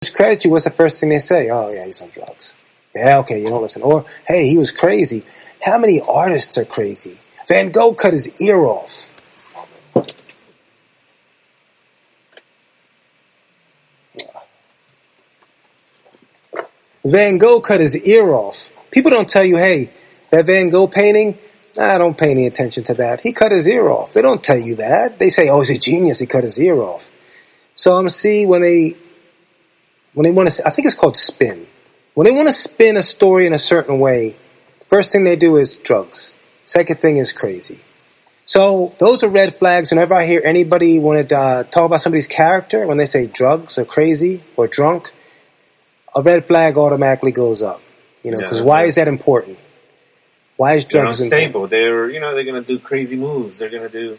discredit you, what's the first thing they say? Oh, yeah, he's on drugs. Yeah, okay, you don't listen. Or, hey, he was crazy. How many artists are crazy? Van Gogh cut his ear off. Van Gogh cut his ear off. People don't tell you, hey, that Van Gogh painting, don't pay any attention to that. He cut his ear off. They don't tell you that. They say, oh, he's a genius. He cut his ear off. So see, when they want to, I think it's called spin. When they want to spin a story in a certain way, first thing they do is drugs. Second thing is crazy. So those are red flags. Whenever I hear anybody want to talk about somebody's character, when they say drugs or crazy or drunk, a red flag automatically goes up. Because why is that important? Why is drugs unstable? They're going to do crazy moves. They're going to do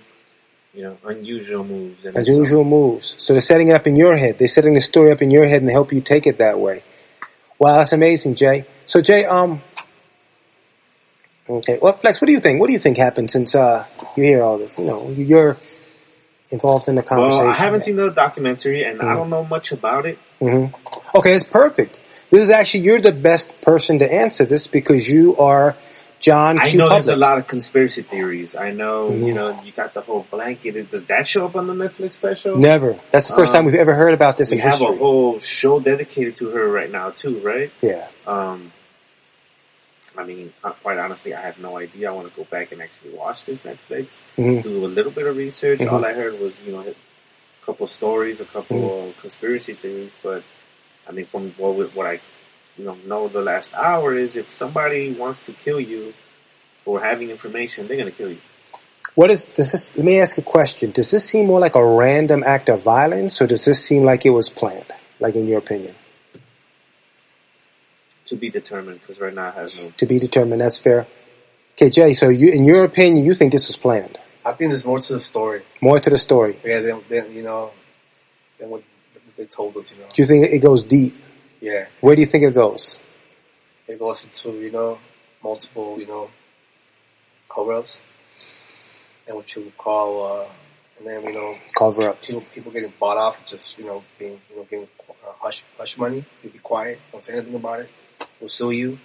unusual moves. Unusual moves. So they're setting it up in your head. They're setting the story up in your head and they help you take it that way. Wow, that's amazing, Jay. So Jay, okay. Well, Flex, what do you think? What do you think happened since you hear all this? You're involved in the conversation. Well, I haven't seen the documentary, and I don't know much about it. Mm-hmm. Okay, it's perfect. This is actually, you're the best person to answer this because you are John Q. I know Public. There's a lot of conspiracy theories. I know, you got the whole blanket. Does that show up on the Netflix special? Never. That's the first time we've ever heard about this in history. We have a whole show dedicated to her right now, too, right? Yeah. I mean, quite honestly, I have no idea. I want to go back and actually watch this Netflix, do a little bit of research. All I heard was, a couple stories, a couple of conspiracy theories. But, I mean, from what I know the last hour is if somebody wants to kill you for having information, they're going to kill you. Let me ask a question. Does this seem more like a random act of violence, or does this seem like it was planned, like in your opinion? To be determined, because right now I have no... To be determined, that's fair. Okay, Jay, so in your opinion, you think this was planned? I think there's more to the story. More to the story? Yeah, than what they told us, Do you think it goes deep? Yeah. Where do you think it goes? It goes into, multiple, cover-ups. And what you would call, cover-ups. People getting bought off, just, getting hush money. They'd be quiet, don't say anything about it. We'll sue you.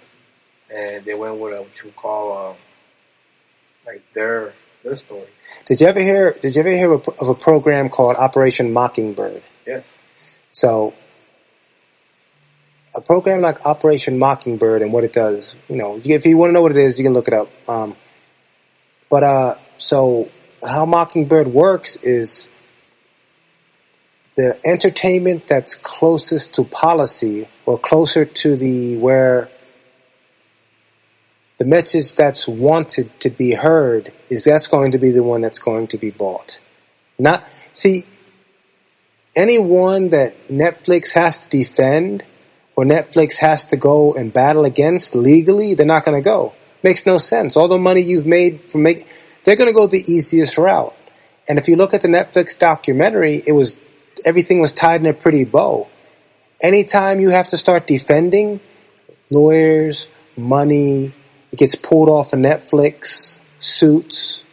And they went with what you call, their story. Did you ever hear of a program called Operation Mockingbird? Yes. So, a program like Operation Mockingbird and what it does, if you want to know what it is, you can look it up. So how Mockingbird works is the entertainment that's closest to policy or closer to where the message that's wanted to be heard that's going to be the one that's going to be bought. Anyone that Netflix has to defend or Netflix has to go and battle against legally, they're not going to go. Makes no sense. All the money you've made they're going to go the easiest route. And if you look at the Netflix documentary, everything was tied in a pretty bow. Anytime you have to start defending lawyers, money, it gets pulled off of Netflix, suits,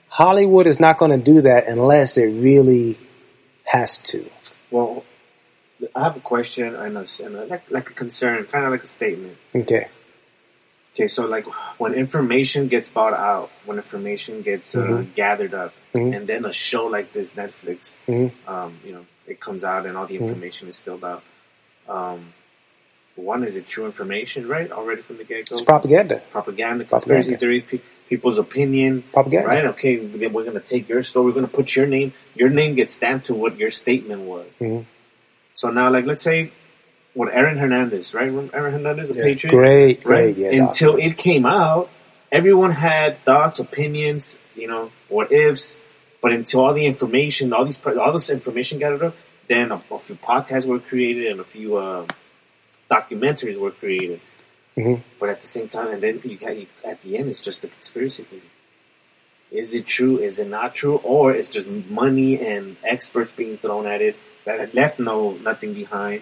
Hollywood is not going to do that unless it really has to. Well, I have a question and like a concern, kind of like a statement. Okay, so like when information gets bought out, when information gets gathered up, and then a show like this, Netflix, it comes out and all the information is filled out. One, is it true information, right? Already from the get-go? It's propaganda. Conspiracy theories, people's opinion. Propaganda. Right? Okay, then we're going to take your story, we're going to put your name. Your name gets stamped to what your statement was. So now, like, let's say, what Aaron Hernandez, right? Remember Aaron Hernandez, a Patriot? Great. Yeah, until it came out, everyone had thoughts, opinions, what ifs. But until all the information, all this information gathered up, then a few podcasts were created and a few documentaries were created. But at the same time, and then at the end, it's just a conspiracy theory. Is it true? Is it not true? Or it's just money and experts being thrown at it that had left nothing behind.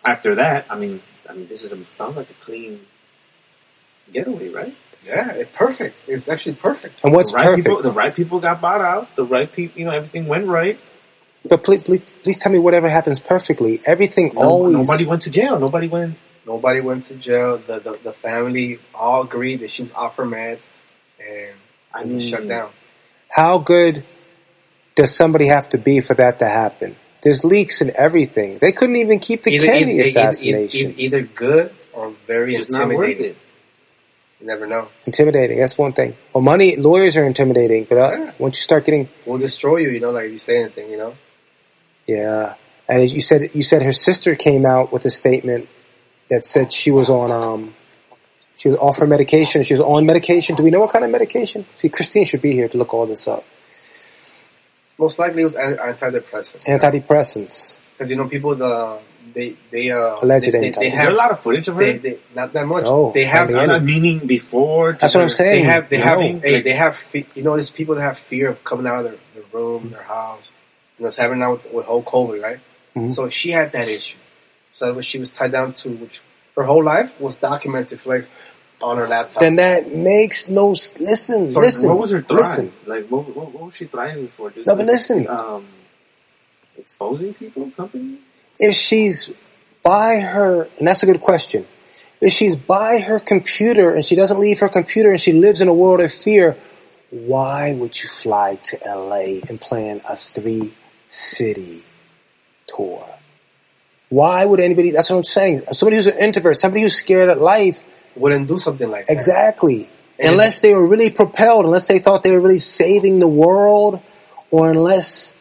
After that, I mean, this sounds like a clean getaway, right? Yeah, it's perfect. It's actually perfect. And what's perfect? The right people got bought out. The right people, everything went right. But please tell me whatever happens perfectly. Everything always... Nobody went to jail. Nobody went to jail. The family all agreed that she was off her meds and was shut down. How good does somebody have to be for that to happen? There's leaks and everything. They couldn't even keep the Kennedy assassination. Either good or very just intimidating. Not worth it. You never know. Intimidating, that's one thing. Well, lawyers are intimidating, but once you start getting... We'll destroy you, like if you say anything, Yeah. And as you said her sister came out with a statement that said she was off her medication. She was on medication. Do we know what kind of medication? See, Christine should be here to look all this up. Most likely it was antidepressants. Antidepressants. Because, people, they alleged antidepressants. Is there a lot of footage of her? Not that much. No, they have, meaning before. That's what I'm saying. They have, there's people that have fear of coming out of their room, their house. It's happening now with whole COVID, right? Mm-hmm. So she had that issue. So that's what she was tied down to, which her whole life was documented, Flex, on her laptop. Then that makes no... Listen. What was her drive? Like, what was she thriving for? Just no, but listen. Exposing people, companies? If she's by her... And that's a good question. If she's by her computer and she doesn't leave her computer and she lives in a world of fear, why would you fly to LA and plan a 3-city tour? Why would anybody... That's what I'm saying. Somebody who's an introvert, somebody who's scared at life... wouldn't do something like that. Exactly. Unless they were really propelled, unless they thought they were really saving the world, or unless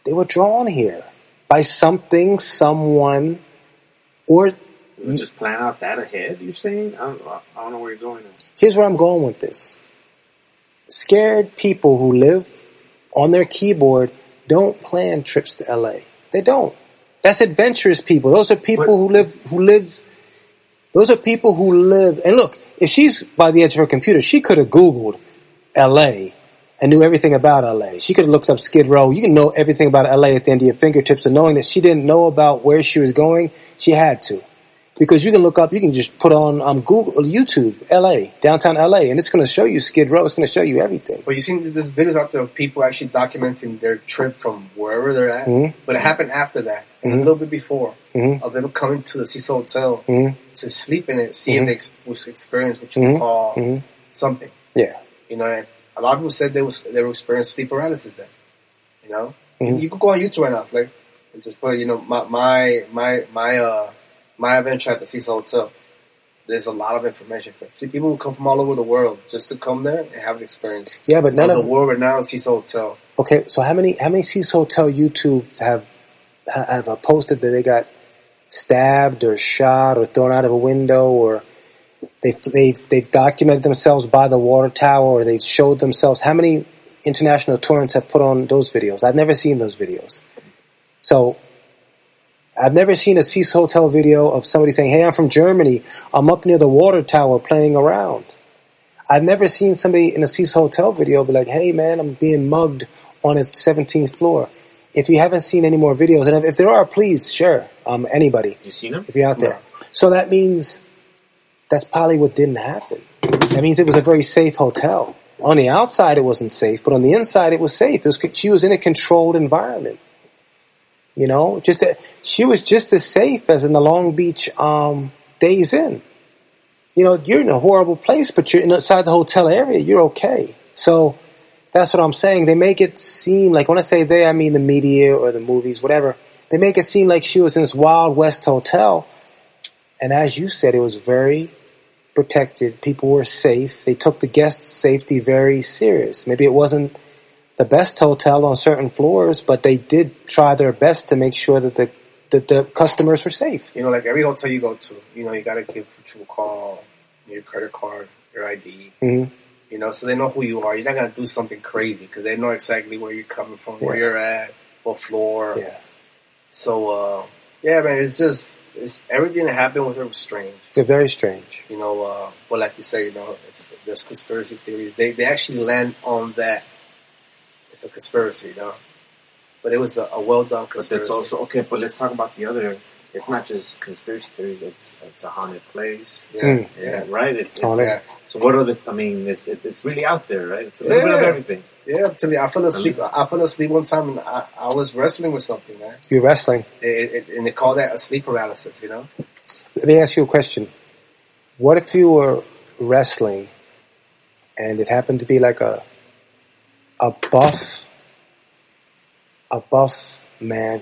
they were drawn here by something, someone, or... You just plan out that ahead, you're saying? I don't know where you're going. Here's where I'm going with this. Scared people who live on their keyboard don't plan trips to LA. They don't. That's adventurous people. Those are people who live. Those are people who live. And look, if she's by the edge of her computer, she could have Googled LA and knew everything about LA. She could have looked up Skid Row. You can know everything about LA at the end of your fingertips. And knowing that she didn't know about where she was going, she had to. Because you can look up, you can just put on Google, YouTube, LA, downtown LA, and it's going to show you Skid Row. It's going to show you everything. Well, you see, there's videos out there of people actually documenting their trip from wherever they're at. Mm-hmm. But it happened after that, and a little bit before, of them coming to the Cecil Hotel to sleep in it, see if they experience what you call something. Yeah. And a lot of people said they were experiencing sleep paralysis then. You could go on YouTube right now, Flex, and just put, my adventure at the Cecil Hotel. There's a lot of information. People will come from all over the world just to come there and have an experience. Yeah, but none of the world-renowned Cecil Hotel. Okay, so how many Cecil Hotel YouTubes have posted that they got stabbed or shot or thrown out of a window, or they've documented themselves by the water tower, or they've showed themselves? How many international tourists have put on those videos? I've never seen those videos. So I've never seen a Cecil Hotel video of somebody saying, hey, I'm from Germany. I'm up near the water tower playing around. I've never seen somebody in a Cecil Hotel video be like, hey, man, I'm being mugged on a 17th floor. If you haven't seen any more videos, and if there are, please share. Anybody. You seen them? If you're out there. No. So that means that's probably what didn't happen. That means it was a very safe hotel. On the outside, it wasn't safe, but on the inside, it was safe. She was in a controlled environment. She was just as safe as in the Long Beach Days Inn. You're in a horrible place, but you're inside the hotel area. You're okay. So that's what I'm saying. They make it seem like, when I say they, I mean the media or the movies, whatever. They make it seem like she was in this Wild West hotel. And as you said, it was very protected. People were safe. They took the guests' safety very serious. Maybe it wasn't the best hotel on certain floors, but they did try their best to make sure that the customers were safe. Like every hotel you go to, you got to give what you call your credit card, your ID. Mm-hmm. So they know who you are. You're not going to do something crazy because they know exactly where you're coming from, where you're at, what floor. Yeah. So, man, it's everything that happened with her was strange. They're very strange. But like you say, there's conspiracy theories. They actually land on that. It's a conspiracy, but it was a well-done conspiracy. But it's also, okay, but let's talk about the other it's not just conspiracy theories. It's a haunted place. Yeah. Right. It's Yeah. So what are the? I mean, it's really out there, right? It's a little bit of everything. Yeah, I'm telling you, I fell asleep one time, and I was wrestling with something, man. You're wrestling. And they call that a sleep paralysis, you know? Let me ask you a question. What if you were wrestling and it happened to be like a buff man.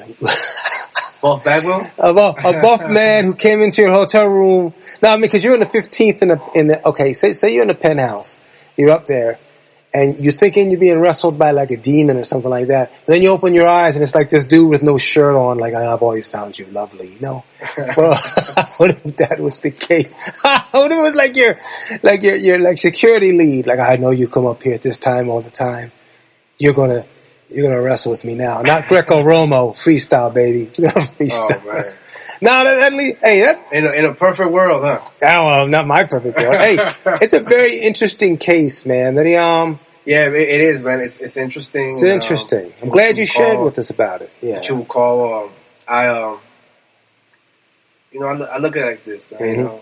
Buff Bagwell? A buff man who came into your hotel room. No, I mean, because you're in the 15th in the okay, say you're in the penthouse. You're up there. And you're thinking you're being wrestled by like a demon or something like that. But then you open your eyes and it's like this dude with no shirt on, like, I've always found you lovely, you know? Well, what if that was the case? What if it was like your like security lead? Like, I know you come up here at this time all the time. You're gonna wrestle with me now. Not Greco-Romo, freestyle, baby. You're gonna freestyle. Oh, man. Now that In a perfect world, huh? well, not my perfect world. Hey, it's a very interesting case, man. That yeah, it is, man. It's interesting. It's interesting. I'm glad you shared with us about it. Yeah. What you would call, I look at it like this, man. Mm-hmm. You know,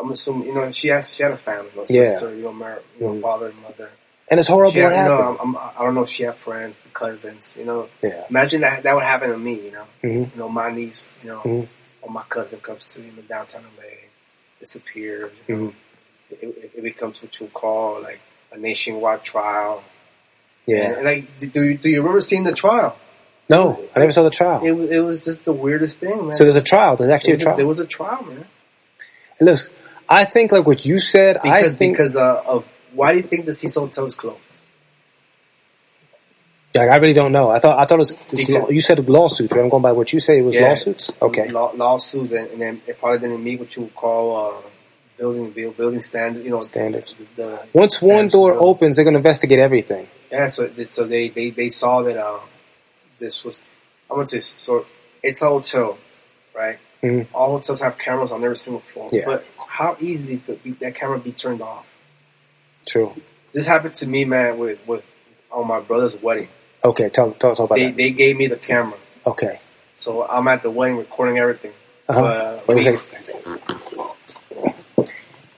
I'm assuming, you know, she had a family, you know, Yeah. sister, you know, married, you know, father and mother. And it's horrible what You happened. know, I don't know if she had friends, cousins, you know. Yeah. Imagine that would happen to me, you know. Mm-hmm. You know, my niece, you know, Mm-hmm. or my cousin comes to, you know, downtown LA, disappears, you know. Mm-hmm. It becomes what you call, like, a nationwide trial. Yeah. And like, do you remember seeing the trial? No, I never saw the trial. It was just the weirdest thing, man. So there's a trial. There's actually a trial. There was a trial, man. And look, I think like what you said. Because of why do you think the Cecil Hotel was closed? Like, I really don't know. I thought it was you said lawsuits. Right? I'm going by what you say. It was lawsuits. Okay. Lawsuits, and then it probably didn't meet what you would call building standard. You know, standards. standards Once one door opens, they're going to investigate everything. Yeah. So they saw that this was. I'm gonna say so. It's a hotel, right? Mm-hmm. All hotels have cameras on every single floor. Yeah. But how easily could that camera be turned off? True. This happened to me, man, with on my brother's wedding. Okay, talk about that. They gave me the camera. Okay. So I'm at the wedding recording everything. Uh-huh. But Wait a second.